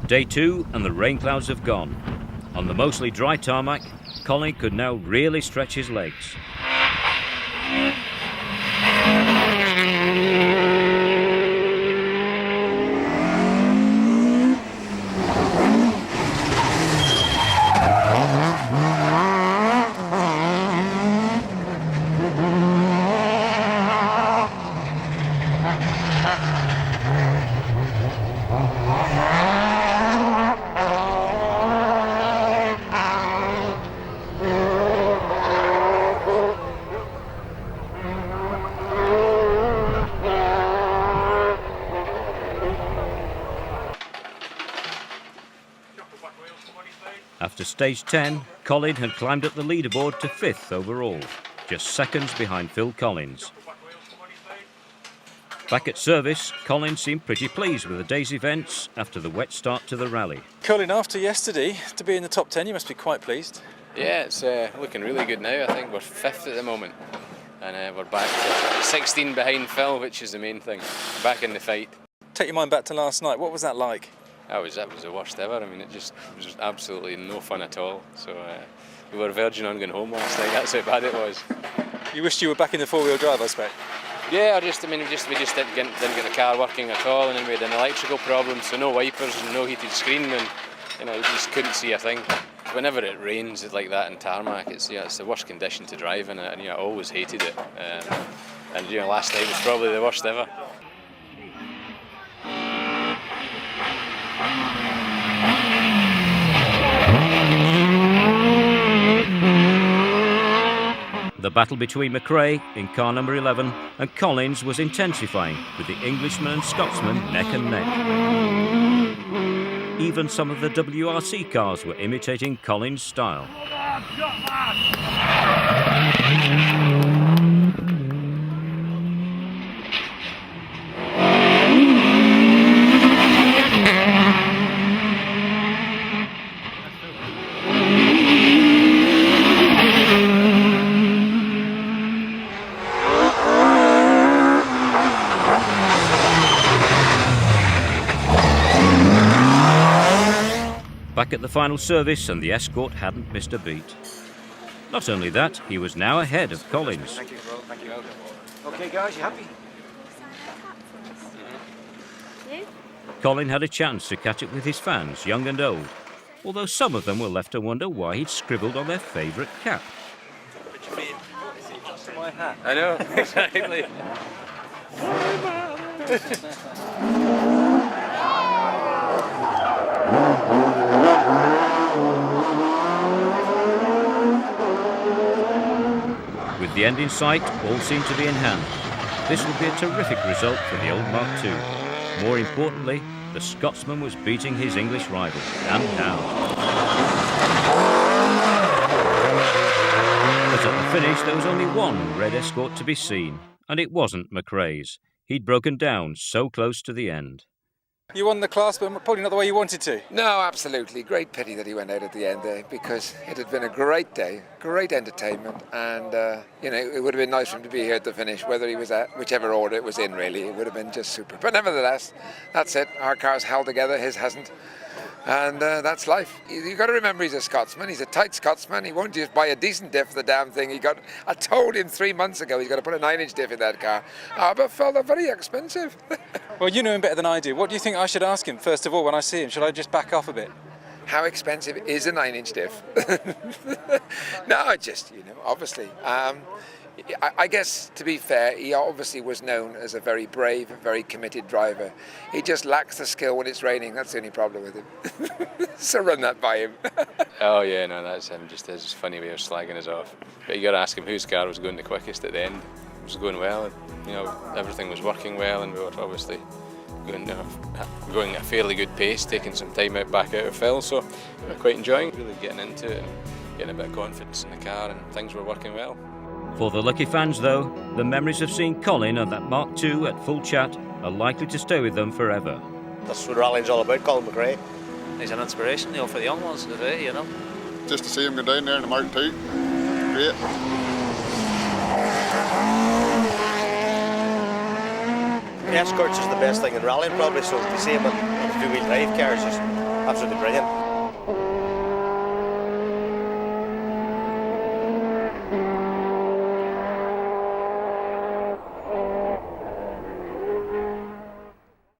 Day 2 and the rain clouds have gone. On the mostly dry tarmac, Colin could now really stretch his legs. After stage 10, Colin had climbed up the leaderboard to 5th overall, just seconds behind Phil Collins. Back at service, Colin seemed pretty pleased with the day's events after the wet start to the rally. Colin, after yesterday, to be in the top 10, you must be quite pleased. Yeah, it's looking really good now. I think we're 5th at the moment, and we're back to 16 behind Phil, which is the main thing. Back in the fight. Take your mind back to last night. What was that like? That was the worst ever. I mean, it was absolutely no fun at all. So we were verging on going home last night. That's how bad it was. You wished you were back in the four-wheel drive, I expect. Yeah, we just didn't get the car working at all, and then we had an electrical problem, so no wipers and no heated screen, and you just couldn't see a thing. Whenever it rains like that in tarmac, it's the worst condition to drive in it, and I always hated it. And last night was probably the worst ever. The battle between McRae in car number 11 and Collins was intensifying, with the Englishman and Scotsman neck and neck. Even some of the WRC cars were imitating Collins' style. Back at the final service, and the Escort hadn't missed a beat. Not only that, he was now ahead of Collins. Thank you, bro. Thank you. Okay, guys, you happy? Colin had a chance to catch up with his fans, young and old, although some of them were left to wonder why he'd scribbled on their favourite cap. My hat. I know, exactly. With the end in sight, all seemed to be in hand. This would be a terrific result for the old Mark II. More importantly, the Scotsman was beating his English rival, and how. But at the finish, there was only one red Escort to be seen, and it wasn't McRae's. He'd broken down so close to the end. You won the class, but probably not the way you wanted to. No, absolutely. Great pity that he went out at the end there, because it had been a great day, great entertainment, and it would have been nice for him to be here at the finish, whether he was at whichever order it was in, really. It would have been just super. But nevertheless, that's it. Our car's held together, his hasn't. And that's life. You've got to remember he's a Scotsman. He's a tight Scotsman. He won't just buy a decent diff for the damn thing. I told him 3 months ago he's got to put a 9-inch diff in that car. But Phil, they're very expensive. Well, you know him better than I do. What do you think I should ask him, first of all, when I see him? Should I just back off a bit? How expensive is a 9-inch diff? No, just, obviously. I guess, to be fair, he obviously was known as a very brave, very committed driver. He just lacks the skill when it's raining. That's the only problem with him. So run that by him. Oh yeah, no, that's him. Just his funny way of slagging us off. But you got to ask him whose car was going the quickest at the end. It was going well, and everything was working well, and we were obviously going at a fairly good pace, taking some time back out of Phil. So we're quite enjoying, really getting into it and getting a bit of confidence in the car, and things were working well. For the lucky fans, though, the memories of seeing Colin and that Mark II at full chat are likely to stay with them forever. That's what rallying's all about, Colin McRae. He's an inspiration, for the young ones today, Just to see him go down there in the Mark II, great. The Escorts is the best thing in rallying, probably, so to see him on two-wheel drive cars, absolutely brilliant.